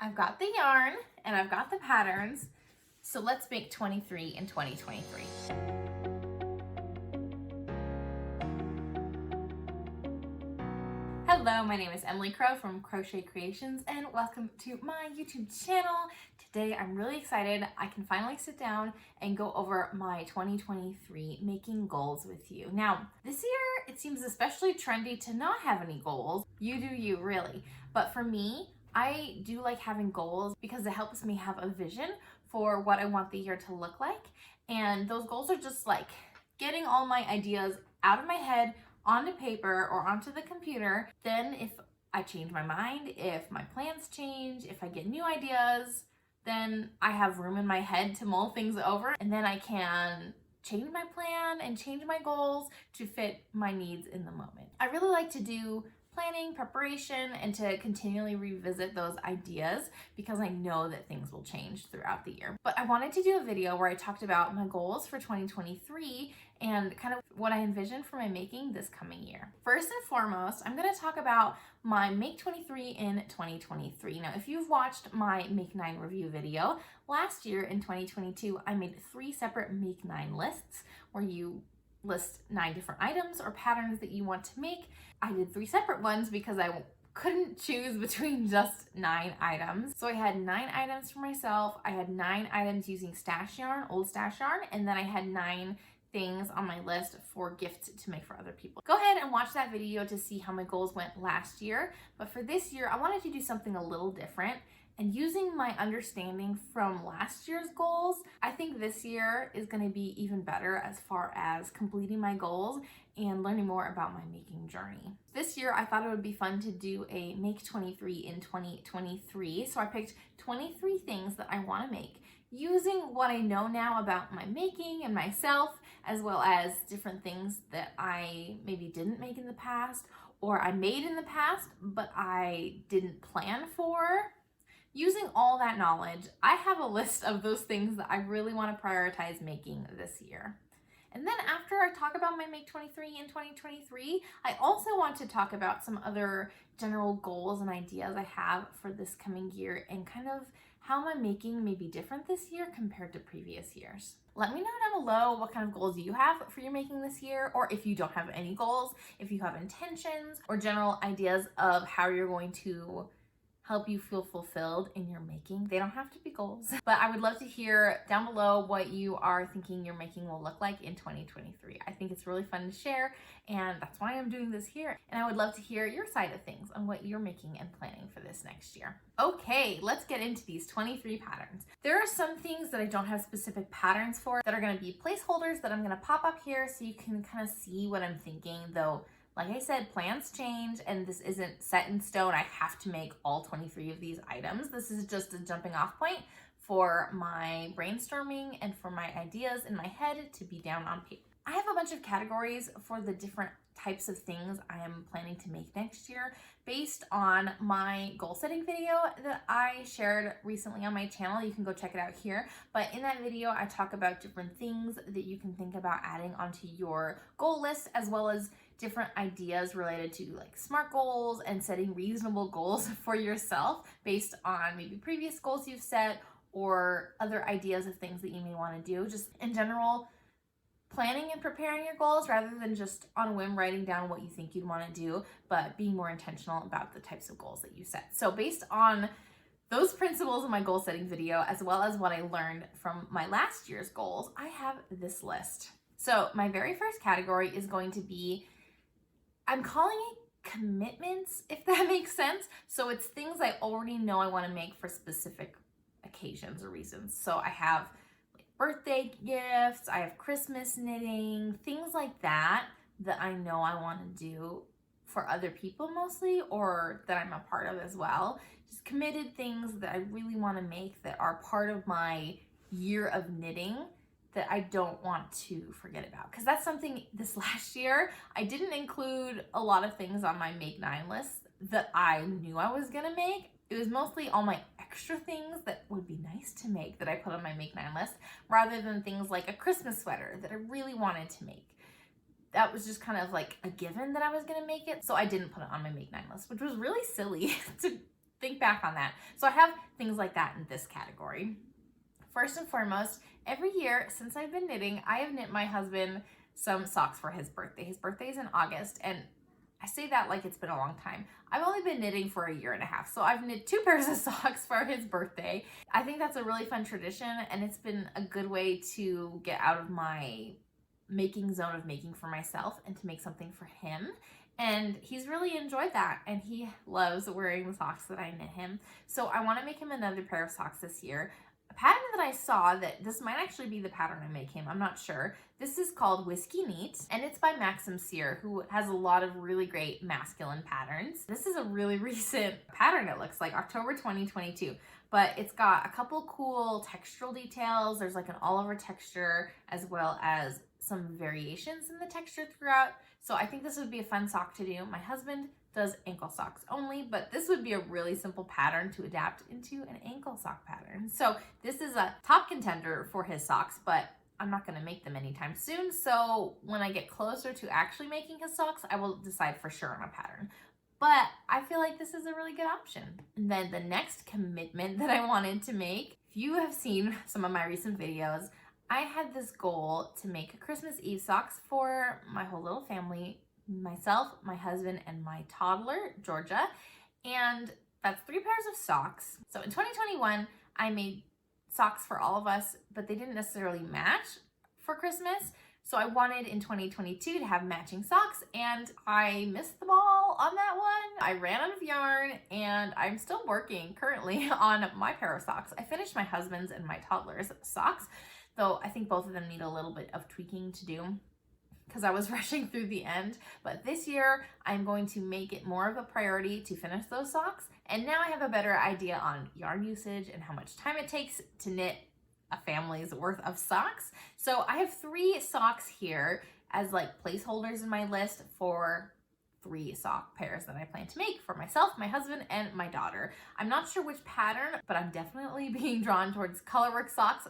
I've got the yarn and I've got the patterns, so let's make 23 in 2023. Hello, my name is Emily Crow from Crochet Creations and welcome to my YouTube channel. Today I'm really excited. I can finally sit down and go over my 2023 making goals with you. Now, this year it seems especially trendy to not have any goals. You do you, really. But for me, I do like having goals because it helps me have a vision for what I want the year to look like. And those goals are just like getting all my ideas out of my head onto paper or onto the computer. Then if I change my mind, if my plans change, if I get new ideas, then I have room in my head to mull things over, and then I can change my plan and change my goals to fit my needs in the moment. I really like to do planning, preparation, and to continually revisit those ideas because I know that things will change throughout the year. But I wanted to do a video where I talked about my goals for 2023 and kind of what I envision for my making this coming year. First and foremost, I'm going to talk about my Make 23 in 2023. Now, if you've watched my Make 9 review video, last year in 2022, I made 3 separate Make 9 lists where you list 9 different items or patterns that you want to make. I did 3 separate ones because I couldn't choose between just 9 items. So I had 9 items for myself. I had 9 items using stash yarn, old stash yarn, and then I had 9 things on my list for gifts to make for other people. Go ahead and watch that video to see how my goals went last year. But for this year, I wanted to do something a little different. And using my understanding from last year's goals, I think this year is going to be even better as far as completing my goals and learning more about my making journey. This year, I thought it would be fun to do a Make 23 in 2023. So I picked 23 things that I want to make using what I know now about my making and myself, as well as different things that I maybe didn't make in the past or I made in the past, but I didn't plan for. Using all that knowledge, I have a list of those things that I really want to prioritize making this year. And then after I talk about my Make 23 in 2023, I also want to talk about some other general goals and ideas I have for this coming year and kind of how my making may be different this year compared to previous years. Let me know down below what kind of goals you have for your making this year, or if you don't have any goals, if you have intentions or general ideas of how you're going to help you feel fulfilled in your making. They don't have to be goals, but I would love to hear down below what you are thinking your making will look like in 2023. I think it's really fun to share, and that's why I'm doing this here. And I would love to hear your side of things on what you're making and planning for this next year. Okay, let's get into these 23 patterns. There are some things that I don't have specific patterns for that are going to be placeholders that I'm going to pop up here so you can kind of see what I'm thinking, though. Like I said, plans change and this isn't set in stone. I have to make all 23 of these items. This is just a jumping off point for my brainstorming and for my ideas in my head to be down on paper. I have a bunch of categories for the different types of things I am planning to make next year based on my goal setting video that I shared recently on my channel. You can go check it out here. But in that video, I talk about different things that you can think about adding onto your goal list, as well as different ideas related to like SMART goals and setting reasonable goals for yourself based on maybe previous goals you've set or other ideas of things that you may want to do. Just in general, planning and preparing your goals rather than just on a whim writing down what you think you'd want to do, but being more intentional about the types of goals that you set. So based on those principles in my goal setting video, as well as what I learned from my last year's goals, I have this list. So my very first category is going to be, I'm calling it commitments, if that makes sense. So it's things I already know I want to make for specific occasions or reasons. So I have birthday gifts, I have Christmas knitting, things like that that I know I want to do for other people mostly, or that I'm a part of as well. Just committed things that I really want to make that are part of my year of knitting that I don't want to forget about. Because that's something this last year, I didn't include a lot of things on my Make 9 list that I knew I was gonna make. It was mostly all my extra things that would be nice to make that I put on my Make 9 list, rather than things like a Christmas sweater that I really wanted to make. That was just kind of like a given that I was gonna make it, so I didn't put it on my Make 9 list, which was really silly to think back on that. So I have things like that in this category. First and foremost, every year since I've been knitting, I have knit my husband some socks for his birthday. His birthday is in August, and I say that like it's been a long time. I've only been knitting for a year and a half, so I've knit 2 pairs of socks for his birthday. I think that's a really fun tradition, and it's been a good way to get out of my making zone of making for myself and to make something for him. And he's really enjoyed that, and he loves wearing the socks that I knit him. So I want to make him another pair of socks this year. A pattern that I saw, that this might actually be the pattern I make him, I'm not sure. This is called Whiskey Neat, and it's by Maxim Cyr, who has a lot of really great masculine patterns. This is a really recent pattern, it looks like, October 2022. But it's got a couple cool textural details. There's like an all over texture, as well as some variations in the texture throughout. So I think this would be a fun sock to do. My husband does ankle socks only, but this would be a really simple pattern to adapt into an ankle sock pattern. So this is a top contender for his socks, but I'm not gonna make them anytime soon. So when I get closer to actually making his socks, I will decide for sure on a pattern. But I feel like this is a really good option. And then the next commitment that I wanted to make, if you have seen some of my recent videos, I had this goal to make a Christmas Eve socks for my whole little family, myself, my husband, and my toddler, Georgia. And that's 3 pairs of socks. So in 2021, I made socks for all of us, but they didn't necessarily match for Christmas. So I wanted in 2022 to have matching socks, and I missed the ball on that one. I ran out of yarn, and I'm still working currently on my pair of socks. I finished my husband's and my toddler's socks, though I think both of them need a little bit of tweaking to do because I was rushing through the end. But this year, I'm going to make it more of a priority to finish those socks. And now I have a better idea on yarn usage and how much time it takes to knit a family's worth of socks. So I have 3 socks here as like placeholders in my list for 3 sock pairs that I plan to make for myself, my husband, and my daughter. I'm not sure which pattern, but I'm definitely being drawn towards colorwork socks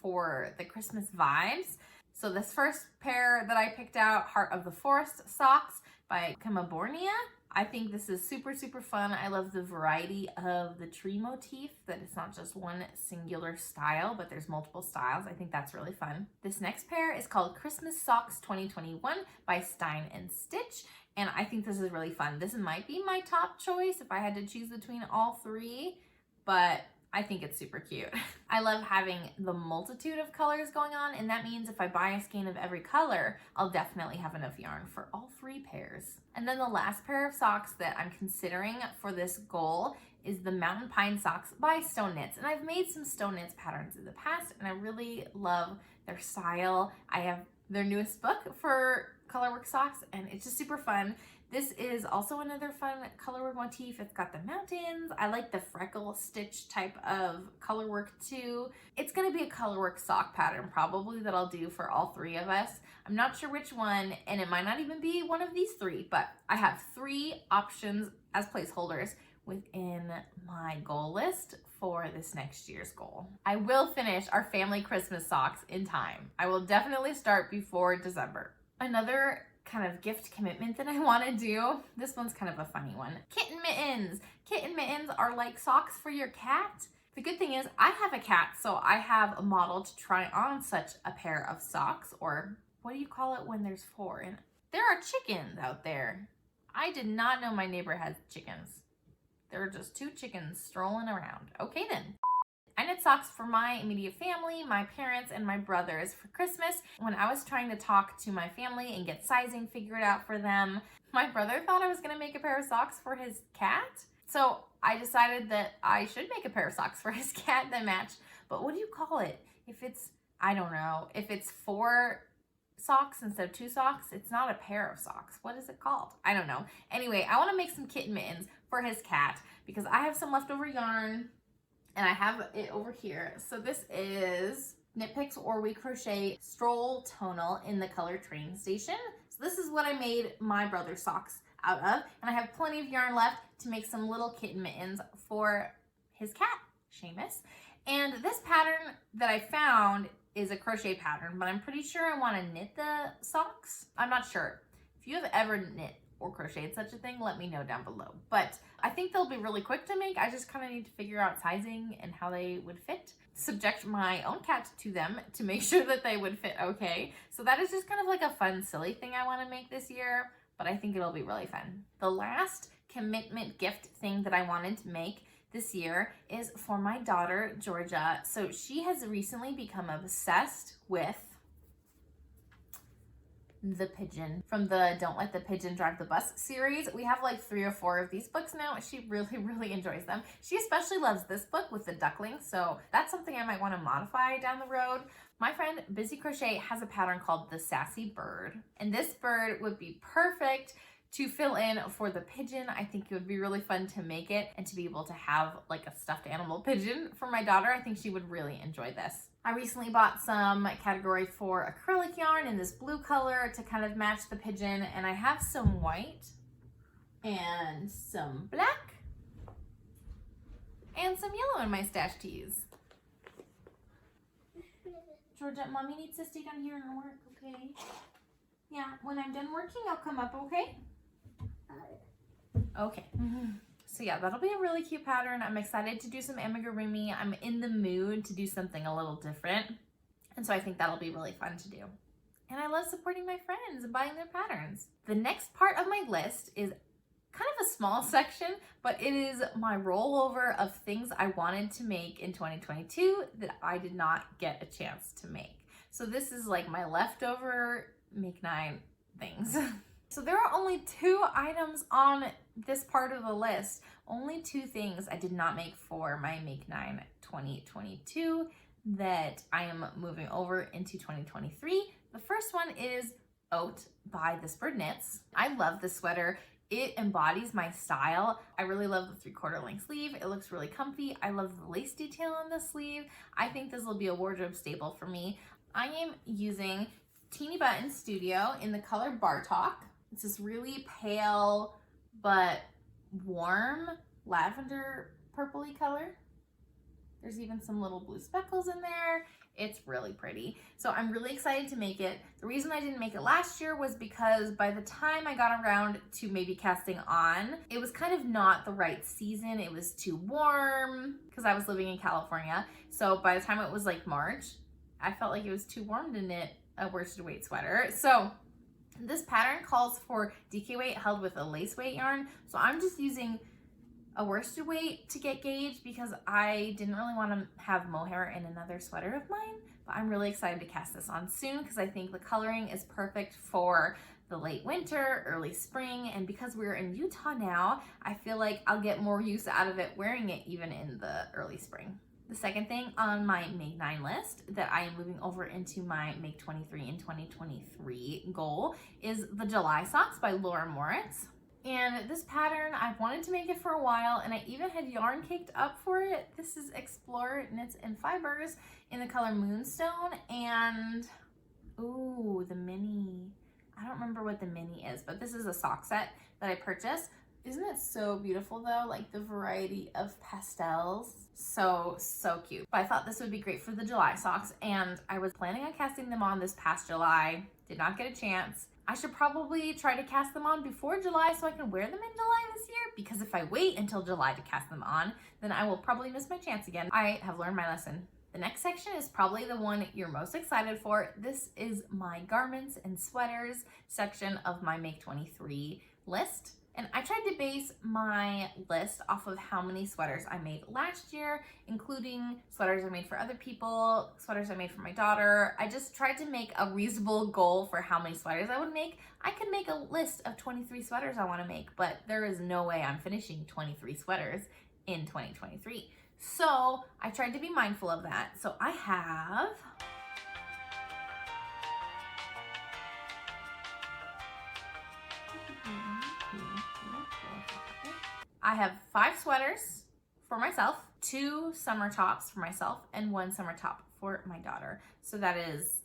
for the Christmas vibes. So this first pair that I picked out, Heart of the Forest socks by Kamabornia. I think this is super, super fun. I love the variety of the tree motif, that it's not just one singular style, but there's multiple styles. I think that's really fun. This next pair is called Christmas Socks 2021 by Stein and Stitch. And I think this is really fun. This might be my top choice if I had to choose between all 3, but I think it's super cute. I love having the multitude of colors going on, and that means if I buy a skein of every color, I'll definitely have enough yarn for all 3 pairs. And then the last pair of socks that I'm considering for this goal is the Mountain Pine socks by Stone Knits. And I've made some Stone Knits patterns in the past, and I really love their style. I have their newest book for colorwork socks, and it's just super fun. This is also another fun colorwork motif. It's got the mountains. I like the freckle stitch type of colorwork too. It's gonna be a colorwork sock pattern probably that I'll do for all 3 of us. I'm not sure which one, and it might not even be one of these 3, but I have 3 options as placeholders within my goal list for this next year's goal. I will finish our family Christmas socks in time. I will definitely start before December. Another kind of gift commitment that I want to do, this one's kind of a funny one. Kitten Mittens. Kitten Mittens are like socks for your cat. The good thing is I have a cat, so I have a model to try on such a pair of socks, or what do you call it when there's 4? And there are chickens out there. I did not know my neighbor had chickens. There are just 2 chickens strolling around. Okay then. I knit socks for my immediate family, my parents, and my brothers for Christmas. When I was trying to talk to my family and get sizing figured out for them, my brother thought I was gonna make a pair of socks for his cat. So I decided that I should make a pair of socks for his cat that match. But what do you call it? If it's, I don't know, if it's 4 socks instead of 2 socks, it's not a pair of socks. What is it called? I don't know. Anyway, I wanna make some kitten mittens for his cat because I have some leftover yarn, and I have it over here. So this is Knit Picks or We Crochet Stroll Tonal in the color Train Station. So this is what I made my brother's socks out of. And I have plenty of yarn left to make some little kitten mittens for his cat, Seamus. And this pattern that I found is a crochet pattern, but I'm pretty sure I want to knit the socks. I'm not sure. If you have ever knit or crocheted such a thing, let me know down below. But I think they'll be really quick to make. I just kind of need to figure out sizing and how they would fit. Subject my own cat to them to make sure that they would fit okay. So that is just kind of like a fun, silly thing I want to make this year, but I think it'll be really fun. The last commitment gift thing that I wanted to make this year is for my daughter, Georgia. So she has recently become obsessed with the pigeon from the Don't Let the Pigeon Drive the Bus series. We have like 3 or 4 of these books now. She really enjoys them. She especially loves this book with the ducklings, so that's something I might want to modify down the road. My friend Bissy Crochet has a pattern called the Sassy Bird, and this bird would be perfect to fill in for the pigeon. I think it would be really fun to make it and to be able to have like a stuffed animal pigeon for my daughter. I think she would really enjoy this. I recently bought some category 4 acrylic yarn in this blue color to kind of match the pigeon, and I have some white and some black and some yellow in my stash to use. Georgia, mommy needs to stay down here and work, okay? Yeah, when I'm done working, I'll come up, okay? Okay. So yeah, that'll be a really cute pattern. I'm excited to do some amigurumi. I'm in the mood to do something a little different. And so I think that'll be really fun to do. And I love supporting my friends and buying their patterns. The next part of my list is kind of a small section, but it is my rollover of things I wanted to make in 2022 that I did not get a chance to make. So this is like my leftover Make 9 things. So there are only 2 items on this part of the list. Only 2 things I did not make for my Make 9 2022 that I am moving over into 2023. The first one is Oat by This.Bird.Knits. I love this sweater. It embodies my style. I really love the 3/4 length sleeve. It looks really comfy. I love the lace detail on the sleeve. I think this will be a wardrobe staple for me. I am using Teeny Button Studio in the color Bar Talk. It's this really pale but warm lavender purpley color. There's even some little blue speckles in there. It's really pretty. So I'm really excited to make it. The reason I didn't make it last year was because by the time I got around to maybe casting on, it was kind of not the right season. It was too warm because I was living in California. So by the time it was like March, I felt like it was too warm to knit a worsted weight sweater. So this pattern calls for DK weight held with a lace weight yarn. So I'm just using a worsted weight to get gauged because I didn't really want to have mohair in another sweater of mine. But I'm really excited to cast this on soon because I think the coloring is perfect for the late winter, early spring. And because we're in Utah now, I feel like I'll get more use out of it wearing it even in the early spring. The second thing on my Make 9 list that I am moving over into my Make 23 and 2023 goal is the July Socks by Moorats. And this pattern, I've wanted to make it for a while, and I even had yarn caked up for it. This is Explore Knits and Fibers in the color Moonstone, and ooh, the mini. I don't remember what the mini is, but this is a sock set that I purchased. Isn't it so beautiful though? Like the variety of pastels. So cute. But I thought this would be great for the July socks, and I was planning on casting them on this past July. Did not get a chance. I should probably try to cast them on before July so I can wear them in July this year, because if I wait until July to cast them on, then I will probably miss my chance again. I have learned my lesson. The next section is probably the one you're most excited for. This is my garments and sweaters section of my Make 23 list. And I tried to base my list off of how many sweaters I made last year, including sweaters I made for other people, sweaters I made for my daughter. I just tried to make a reasonable goal for how many sweaters I would make. I could make a list of 23 sweaters I want to make, but there is no way I'm finishing 23 sweaters in 2023. So I tried to be mindful of that. So I have 5 sweaters for myself, 2 summer tops for myself, and 1 summer top for my daughter. So that is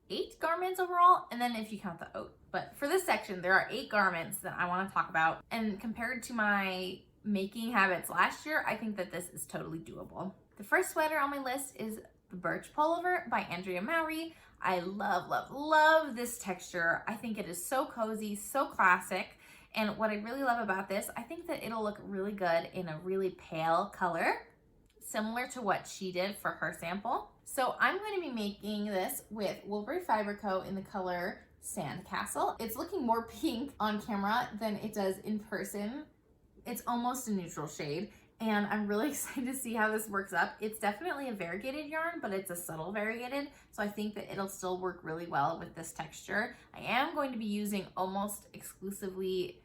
8 garments overall, and then if you count the oat. But for this section, there are 8 garments that I want to talk about, and compared to my making habits last year, I think that this is totally doable. The first sweater on my list is the Birch Pullover by Andrea Mowry. I love this texture. I think it is so cozy, so classic. And what I really love about this, I think that it'll look really good in a really pale color, similar to what she did for her sample. So I'm going to be making this with Woolbury Fiber Co. in the color Sandcastle. It's looking more pink on camera than it does in person. It's almost a neutral shade, and I'm really excited to see how this works up. It's definitely a variegated yarn, but it's a subtle variegated, so I think that it'll still work really well with this texture. I am going to be using almost exclusively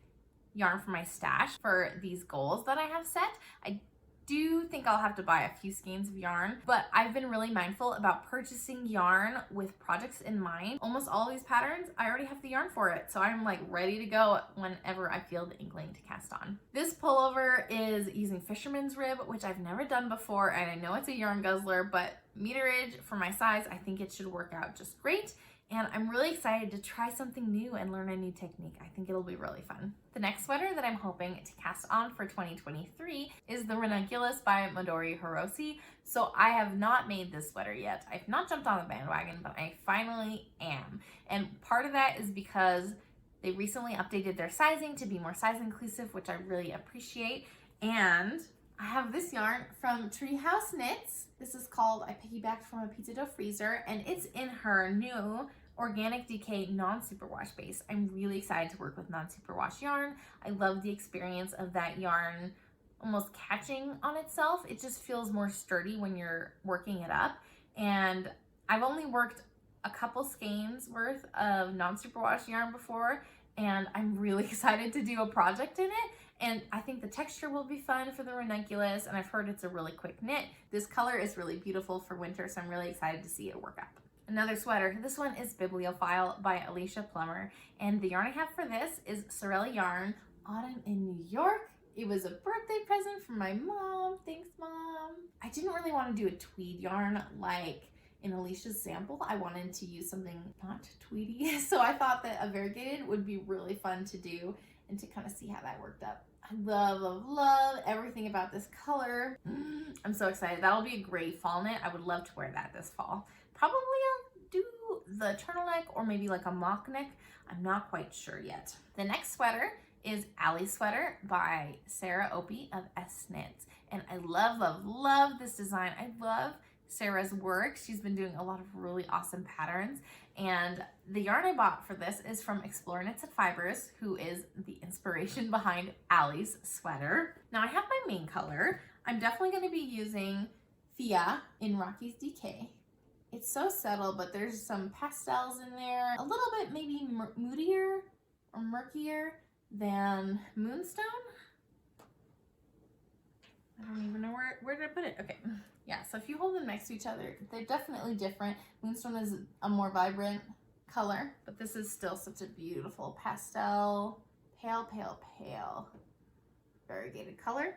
yarn from my stash for these goals that I have set. I do think I'll have to buy a few skeins of yarn, but I've been really mindful about purchasing yarn with projects in mind. Almost all these patterns, I already have the yarn for it, so I'm like ready to go whenever I feel the inkling to cast on. This pullover is using fisherman's rib, which I've never done before, and I know it's a yarn guzzler, but meterage for my size, I think it should work out just great. And I'm really excited to try something new and learn a new technique. I think it'll be really fun. The next sweater that I'm hoping to cast on for 2023 is the Ranunculus by Midori Hirose. So I have not made this sweater yet. I've not jumped on the bandwagon, but I finally am. And part of that is because they recently updated their sizing to be more size inclusive, which I really appreciate. And I have this yarn from Treehouse Knits. This is called I Piggybacked from a Pizza Dough Freezer, and it's in her new Organic Decay non-superwash base. I'm really excited to work with non-superwash yarn. I love the experience of that yarn almost catching on itself. It just feels more sturdy when you're working it up. And I've only worked a couple skeins worth of non-superwash yarn before, and I'm really excited to do a project in it. And I think the texture will be fun for the Ranunculus, and I've heard it's a really quick knit. This color is really beautiful for winter, so I'm really excited to see it work up. Another sweater, this one is Bibliophile by Alicia Plummer, and the yarn I have for this is Sorelli yarn, Autumn in New York. It was a birthday present from my mom. Thanks, Mom. I didn't really want to do a tweed yarn like in Alicia's sample. I wanted to use something not tweedy, so I thought that a variegated would be really fun to do and to kind of see how that worked up. I love, love, love everything about this color. I'm so excited. That'll be a great fall knit. I would love to wear that this fall. Probably I'll do the turtleneck or maybe like a mock neck. I'm not quite sure yet. The next sweater is Allie's Sweater by Sarah Opie of S Knits. And I love, love, love this design. I love Sarah's work. She's been doing a lot of really awesome patterns. And the yarn I bought for this is from Explore Knits and Fibers, who is the inspiration behind Allie's sweater. Now I have my main color. I'm definitely going to be using Fia in Rocky's Decay. It's so subtle, but there's some pastels in there. A little bit maybe moodier or murkier than Moonstone. I don't even know where did I put it? Okay. Yeah, so if you hold them next to each other, they're definitely different. Moonstone is a more vibrant color, but this is still such a beautiful pastel, pale, pale, pale variegated color.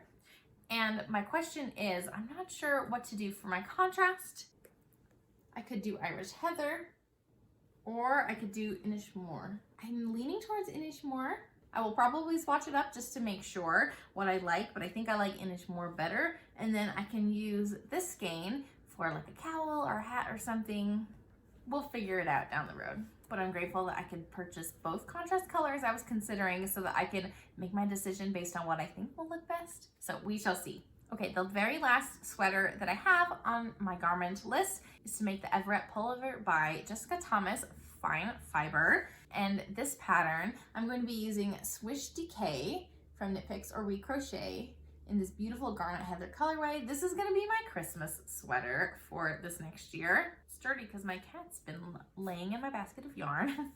And my question is, I'm not sure what to do for my contrast. I could do Irish Heather, or I could do Inishmore. I'm leaning towards Inishmore. I will probably swatch it up just to make sure what I like, but I think I like Inishmore better. And then I can use this skein for like a cowl or a hat or something. We'll figure it out down the road. But I'm grateful that I could purchase both contrast colors I was considering so that I can make my decision based on what I think will look best. So we shall see. Okay, the very last sweater that I have on my garment list is to make the Everett Pullover by Jessica Thomas Fine Fiber. And this pattern, I'm going to be using Swish Decay from Knit Picks or Crochet in this beautiful Garnet Heather colorway. This is going to be my Christmas sweater for this next year. Sturdy because my cat's been laying in my basket of yarn.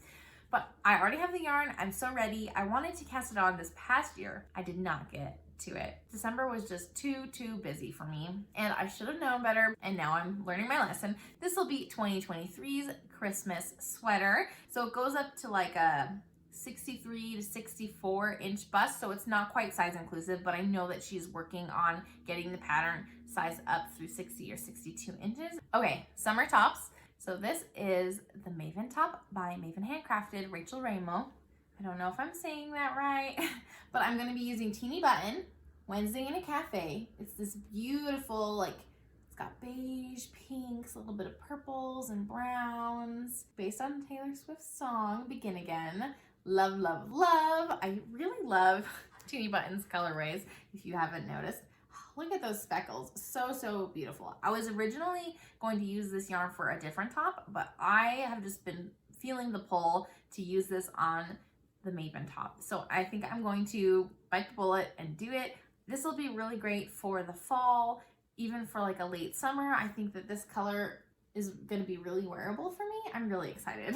But I already have the yarn. I'm so ready. I wanted to cast it on this past year. I did not get to it. December was just too busy for me, and I should have known better, and now I'm learning my lesson. This will be 2023's Christmas sweater. So it goes up to like a 63 to 64 inch bust, so it's not quite size inclusive, but I know that she's working on getting the pattern size up through 60 or 62 inches. Okay, summer tops. So this is the Maven top by Maven Handcrafted, Rachel Raimo. I don't know if I'm saying that right, but I'm going to be using Teeny Button, Wednesday in a Cafe. It's this beautiful, like, it's got beige, pinks, a little bit of purples and browns, based on Taylor Swift's song, Begin Again. Love, love, love. I really love Teeny Buttons colorways, if you haven't noticed. Look at those speckles, so beautiful. I was originally going to use this yarn for a different top, but I have just been feeling the pull to use this on the Maven top. So I think I'm going to bite the bullet and do it. This will be really great for the fall, even for like a late summer. I think that this color is gonna be really wearable for me. I'm really excited.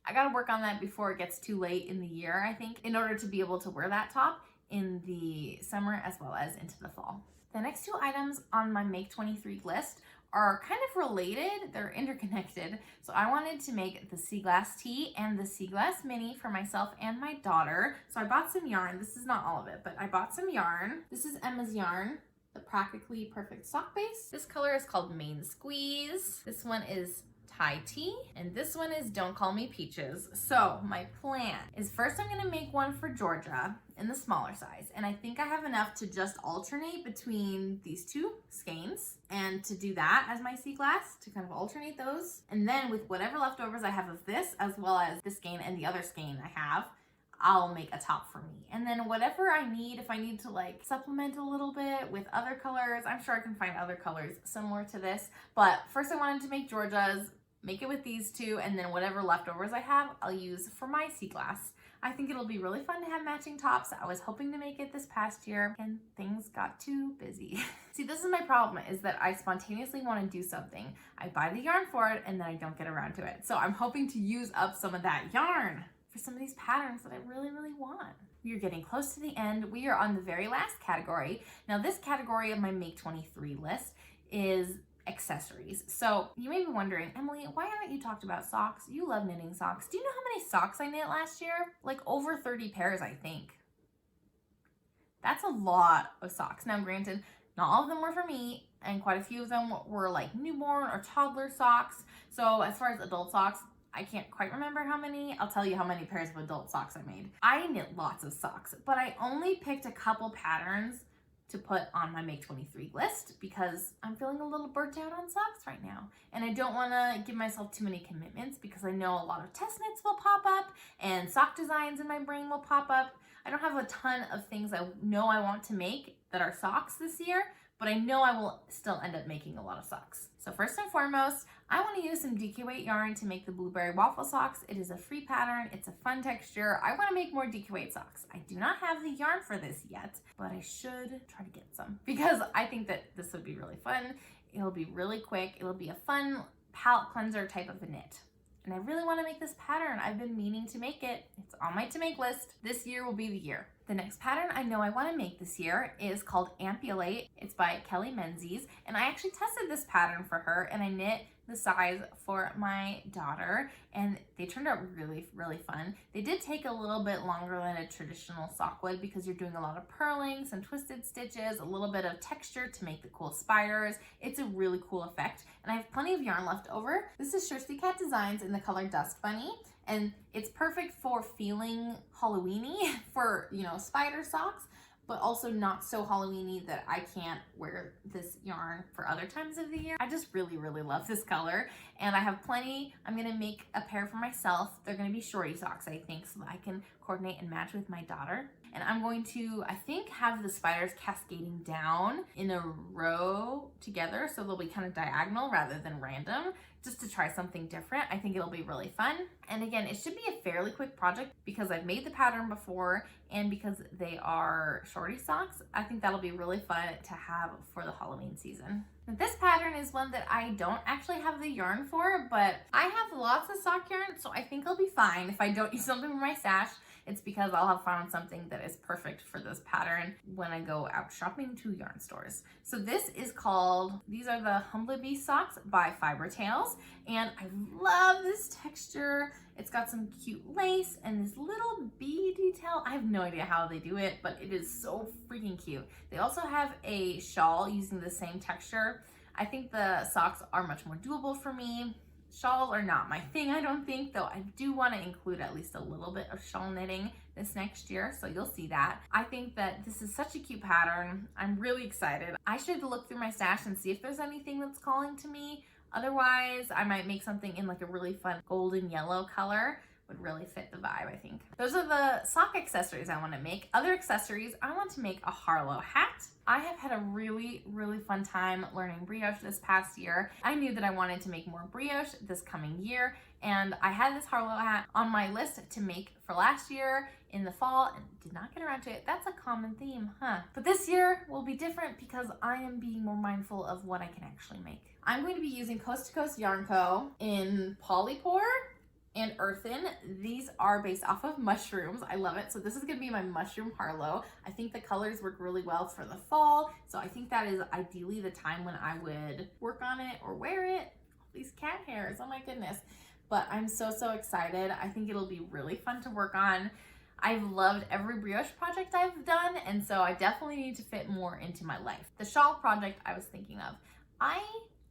I gotta work on that before it gets too late in the year, I think, in order to be able to wear that top in the summer as well as into the fall. The next two items on my Make 23 list are kind of related, they're interconnected. So I wanted to make the sea glass tee and the sea glass mini for myself and my daughter. So I bought some yarn. This is not all of it, but I bought some yarn. This is Emma's yarn, the Practically Perfect Sock Base. This color is called Main Squeeze. This one is Thai Tea, and this one is Don't Call Me Peaches. So my plan is first I'm gonna make one for Georgia in the smaller size, and I think I have enough to just alternate between these two skeins and to do that as my sea glass, to kind of alternate those. And then with whatever leftovers I have of this, as well as this skein and the other skein I have, I'll make a top for me. And then whatever I need, if I need to like supplement a little bit with other colors, I'm sure I can find other colors similar to this. But first I wanted to make Georgia's, make it with these two, and then whatever leftovers I have, I'll use for my sea glass. I think it'll be really fun to have matching tops. I was hoping to make it this past year and things got too busy. See, this is my problem, is that I spontaneously want to do something. I buy the yarn for it and then I don't get around to it. So I'm hoping to use up some of that yarn for some of these patterns that I really want. We are getting close to the end. We are on the very last category. Now this category of my Make 23 list is accessories. So you may be wondering, Emily, why haven't you talked about socks? You love knitting socks. Do you know how many socks I knit last year? Like over 30 pairs, I think. That's a lot of socks. Now granted, not all of them were for me, and quite a few of them were like newborn or toddler socks. So as far as adult socks, I can't quite remember how many. I'll tell you how many pairs of adult socks I made. I knit lots of socks, but I only picked a couple patterns to put on my Make 23 list because I'm feeling a little burnt out on socks right now. And I don't want to give myself too many commitments because I know a lot of test knits will pop up and sock designs in my brain will pop up. I don't have a ton of things I know I want to make that are socks this year, but I know I will still end up making a lot of socks. So first and foremost, I want to use some DK weight yarn to make the blueberry waffle socks. It is a free pattern, it's a fun texture. I want to make more DK weight socks. I do not have the yarn for this yet, but I should try to get some because I think that this would be really fun. It'll be really quick. It'll be a fun palette cleanser type of a knit. And I really want to make this pattern. I've been meaning to make it. It's on my to make list. This year will be the year. The next pattern I know I want to make this year is called Ampulate. It's by Kelly Menzies, and I actually tested this pattern for her and I knit the size for my daughter, and they turned out really fun. They did take a little bit longer than a traditional sock would because you're doing a lot of purling, some twisted stitches, a little bit of texture to make the cool spiders. It's a really cool effect, and I have plenty of yarn left over. This is Thirsty Cat Designs in the color Dust Bunny, and it's perfect for feeling Halloween-y for, you know, spider socks, but also not so Halloween-y that I can't wear this yarn for other times of the year. I just really love this color, and I have plenty. I'm gonna make a pair for myself. They're gonna be shorty socks, I think, so that I can coordinate and match with my daughter. And I'm going to, I think, have the spiders cascading down in a row together, so they'll be kind of diagonal rather than random, just to try something different. I think it'll be really fun. And again, it should be a fairly quick project because I've made the pattern before and because they are shorty socks. I think that'll be really fun to have for the Halloween season. Now, this pattern is one that I don't actually have the yarn for, but I have lots of sock yarn, so I think I'll be fine if I don't use something from my stash. It's because I'll have found something that is perfect for this pattern when I go out shopping to yarn stores. So this is called, these are the Humlebi socks by Fiber Tales, and I love this texture. It's got some cute lace and this little bee detail. I have no idea how they do it, but it is so freaking cute. They also have a shawl using the same texture. I think the socks are much more doable for me. Shawls are not my thing, I don't think, though I do want to include at least a little bit of shawl knitting this next year, so you'll see that. I think that this is such a cute pattern. I'm really excited. I should look through my stash and see if there's anything that's calling to me. Otherwise, I might make something in like a really fun golden yellow color, would really fit the vibe, I think. Those are the sock accessories I want to make. Other accessories, I want to make a Harlow hat. I have had a really, really fun time learning brioche this past year. I knew that I wanted to make more brioche this coming year, and I had this Harlow hat on my list to make for last year in the fall and did not get around to it. That's a common theme, huh? But this year will be different because I am being more mindful of what I can actually make. I'm going to be using Coast to Coast Yarn Co. in Polypore and Earthen. These are based off of mushrooms. I love it. So this is gonna be my mushroom Harlow. I think the colors work really well for the fall. So I think that is ideally the time when I would work on it or wear it. All these cat hairs, oh my goodness. But I'm so, so excited. I think it'll be really fun to work on. I've loved every brioche project I've done, and so I definitely need to fit more into my life. The shawl project I was thinking of. I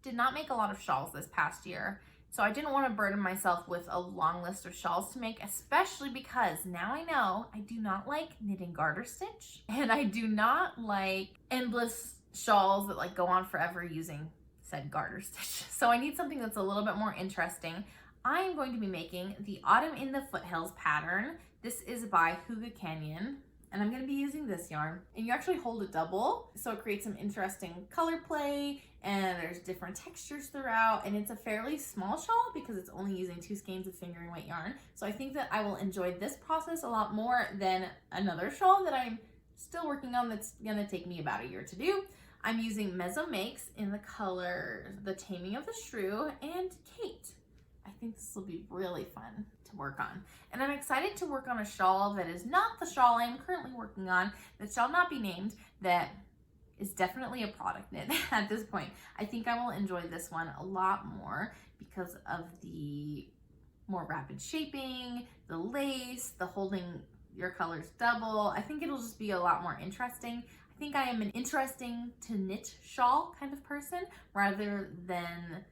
did not make a lot of shawls this past year, so I didn't want to burden myself with a long list of shawls to make, especially because now I know I do not like knitting garter stitch, and I do not like endless shawls that like go on forever using said garter stitch. So I need something that's a little bit more interesting. I'm going to be making the Autumn in the Foothills pattern. This is by Hygge Canyon, and I'm going to be using this yarn. And you actually hold it double, so it creates some interesting color play, and there's different textures throughout, and it's a fairly small shawl because it's only using 2 skeins of fingering weight yarn. So I think that I will enjoy this process a lot more than another shawl that I'm still working on that's going to take me about a year to do. I'm using Mezzo Makes in the color The Taming of the Shrew and Kate. I think this will be really fun to work on. And I'm excited to work on a shawl that is not the shawl I'm currently working on, that shall not be named, that is definitely a product knit at this point. I think I will enjoy this one a lot more because of the more rapid shaping, the lace, the holding your colors double. I think it'll just be a lot more interesting. I think I am an interesting to knit shawl kind of person rather than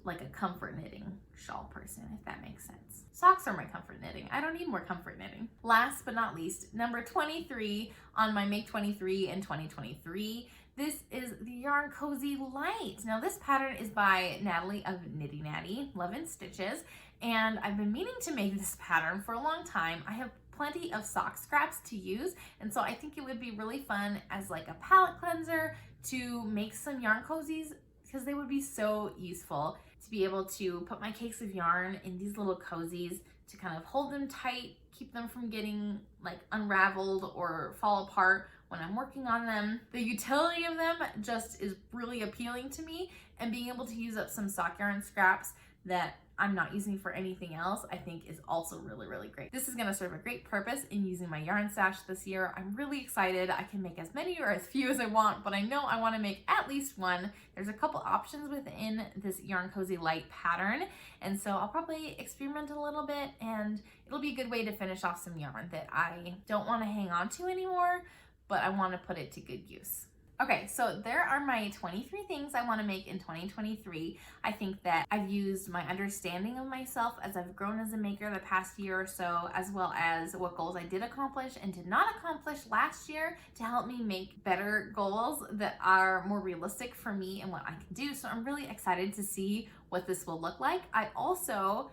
like a comfort knitting shawl person, if that makes sense. Socks are my comfort knitting. I don't need more comfort knitting. Last but not least, number 23 on my Make 23 in 2023. This is the Yarn Cozy Light. Now this pattern is by Natalie of Knitty Natty, Love and Stitches, and I've been meaning to make this pattern for a long time. I have plenty of sock scraps to use, and so I think it would be really fun as like a palette cleanser to make some yarn cozies because they would be so useful to be able to put my cakes of yarn in these little cozies to kind of hold them tight, keep them from getting like unraveled or fall apart when I'm working on them. The utility of them just is really appealing to me, and being able to use up some sock yarn scraps that I'm not using for anything else, I think is also really, really great. This is gonna serve a great purpose in using my yarn stash this year. I'm really excited. I can make as many or as few as I want, but I know I wanna make at least one. There's a couple options within this Yarn Cozy Light pattern, and so I'll probably experiment a little bit, and it'll be a good way to finish off some yarn that I don't wanna hang on to anymore, but I wanna put it to good use. Okay, so there are my 23 things I want to make in 2023. I think that I've used my understanding of myself as I've grown as a maker the past year or so, as well as what goals I did accomplish and did not accomplish last year to help me make better goals that are more realistic for me and what I can do. So I'm really excited to see what this will look like. I also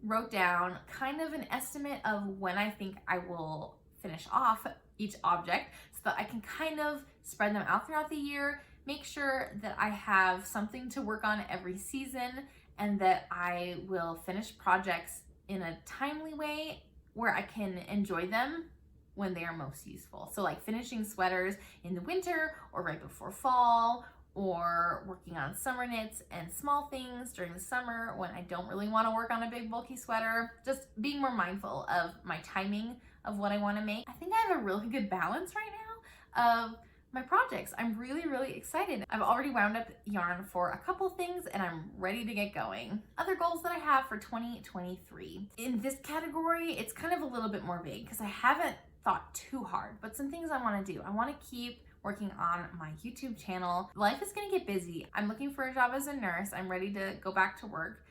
wrote down kind of an estimate of when I think I will finish off each object so that I can kind of spread them out throughout the year, make sure that I have something to work on every season, and that I will finish projects in a timely way where I can enjoy them when they are most useful. So like finishing sweaters in the winter or right before fall, or working on summer knits and small things during the summer when I don't really want to work on a big bulky sweater. Just being more mindful of my timing of what I want to make. I think I have a really good balance right now of my projects. I'm really, really excited. I've already wound up yarn for a couple things and I'm ready to get going. Other goals that I have for 2023. In this category, it's kind of a little bit more vague because I haven't thought too hard, but some things I want to do. I want to keep working on my YouTube channel. Life is going to get busy. I'm looking for a job as a nurse. I'm ready to go back to work,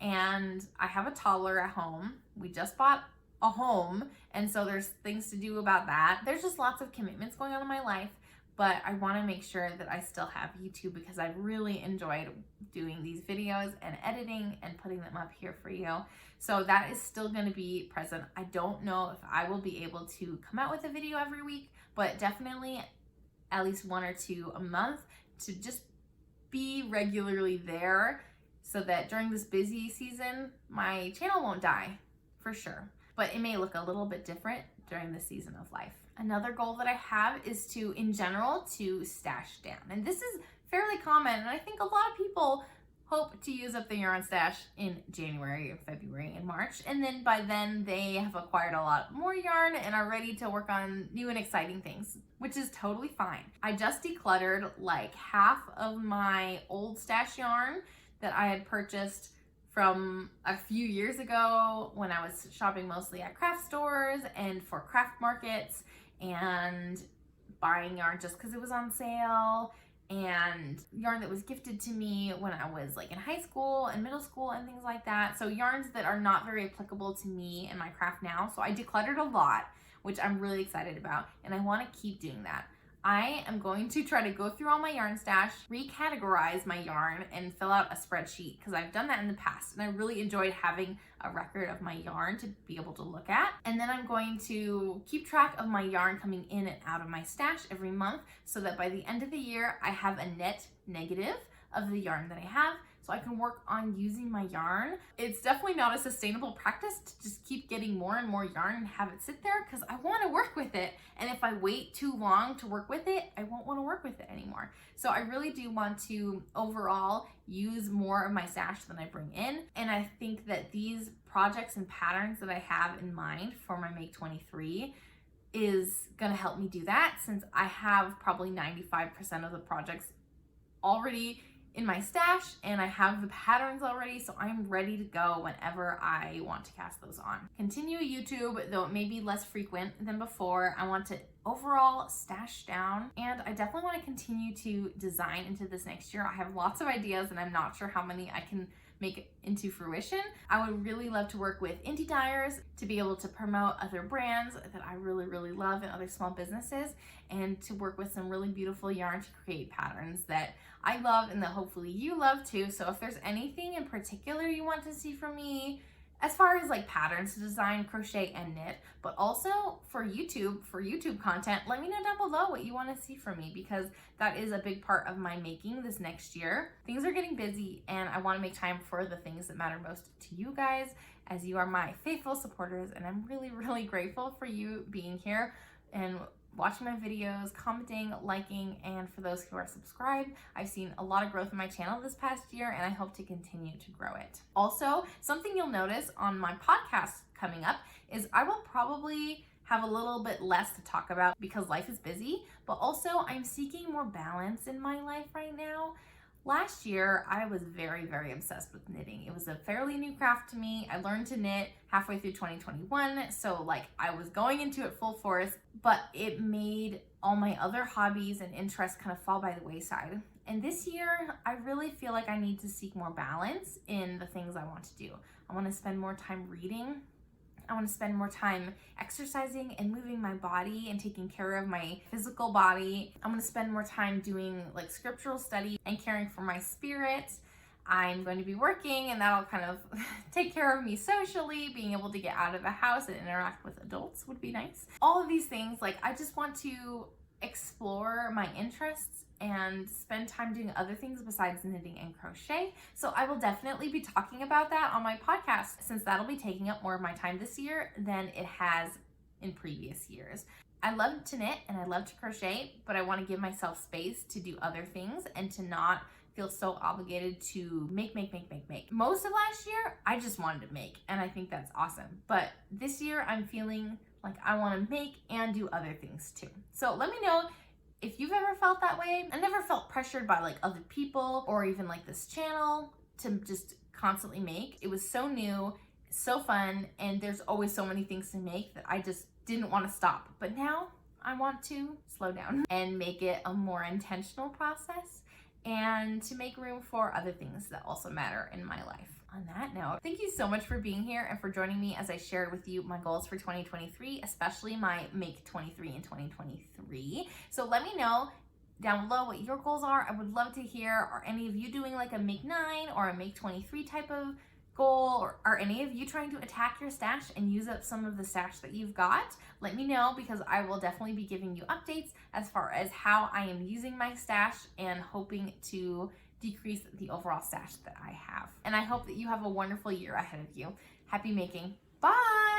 and I have a toddler at home. We just bought a home, and so there's things to do about that. There's just lots of commitments going on in my life, but I want to make sure that I still have YouTube because I've really enjoyed doing these videos and editing and putting them up here for you. So that is still going to be present. I don't know if I will be able to come out with a video every week, but definitely at least 1 or 2 a month to just be regularly there so that during this busy season, my channel won't die for sure, but it may look a little bit different during the season of life. Another goal that I have is to, in general, to stash down. And this is fairly common, and I think a lot of people hope to use up the yarn stash in January, or February, and March. And then by then they have acquired a lot more yarn and are ready to work on new and exciting things, which is totally fine. I just decluttered like half of my old stash yarn that I had purchased from a few years ago when I was shopping mostly at craft stores and for craft markets and buying yarn just because it was on sale, and yarn that was gifted to me when I was like in high school and middle school and things like that. So yarns that are not very applicable to me and my craft now. So I decluttered a lot, which I'm really excited about, and I want to keep doing that. I am going to try to go through all my yarn stash, recategorize my yarn, and fill out a spreadsheet because I've done that in the past and I really enjoyed having a record of my yarn to be able to look at. And then I'm going to keep track of my yarn coming in and out of my stash every month so that by the end of the year I have a net negative of the yarn that I have, so I can work on using my yarn. It's definitely not a sustainable practice to just keep getting more and more yarn and have it sit there because I want to work with it. And if I wait too long to work with it, I won't want to work with it anymore. So I really do want to overall use more of my stash than I bring in. And I think that these projects and patterns that I have in mind for my Make 23 is going to help me do that, since I have probably 95% of the projects already in my stash and I have the patterns already, so I'm ready to go whenever I want to cast those on. Continue YouTube, though it may be less frequent than before. I want to overall stash down, and I definitely want to continue to design into this next year. I have lots of ideas and I'm not sure how many I can make into fruition. I would really love to work with indie dyers to be able to promote other brands that I really love and other small businesses, and to work with some really beautiful yarn to create patterns that I love and that hopefully you love too. So if there's anything in particular you want to see from me as far as like patterns to design, crochet, and knit, but also for YouTube content, let me know down below what you want to see from me, because that is a big part of my making this next year. Things are getting busy and I want to make time for the things that matter most to you guys, as you are my faithful supporters, and I'm really grateful for you being here and watching my videos, commenting, liking, and for those who are subscribed. I've seen a lot of growth in my channel this past year and I hope to continue to grow it. Also, something you'll notice on my podcast coming up is I will probably have a little bit less to talk about because life is busy, but also I'm seeking more balance in my life right now. Last year, I was very obsessed with knitting. It was a fairly new craft to me. I learned to knit halfway through 2021, so like I was going into it full force, but it made all my other hobbies and interests kind of fall by the wayside. And this year, I really feel like I need to seek more balance in the things I want to do. I want to spend more time reading. I want to spend more time exercising and moving my body and taking care of my physical body. I'm going to spend more time doing like scriptural study and caring for my spirit. I'm going to be working, and that'll kind of take care of me socially. Being able to get out of the house and interact with adults would be nice. All of these things, like I just want to explore my interests and spend time doing other things besides knitting and crochet. So I will definitely be talking about that on my podcast, since that'll be taking up more of my time this year than it has in previous years. I love to knit and I love to crochet, but I want to give myself space to do other things and to not feel so obligated to make. Most of last year, I just wanted to make, and I think that's awesome. But this year, I'm feeling like I want to make and do other things too. So let me know if you've ever felt that way. I never felt pressured by like other people or even like this channel to just constantly make. It was so new, so fun, and there's always so many things to make that I just didn't want to stop. But now I want to slow down and make it a more intentional process, and to make room for other things that also matter in my life. On that note, thank you so much for being here and for joining me as I shared with you my goals for 2023, especially my Make 23 in 2023. So let me know down below what your goals are. I would love to hear, are any of you doing like a make 9 or a make 23 type of goal, or are any of you trying to attack your stash and use up some of the stash that you've got? Let me know, because I will definitely be giving you updates as far as how I am using my stash and hoping to decrease the overall stash that I have. And I hope that you have a wonderful year ahead of you. Happy making. Bye!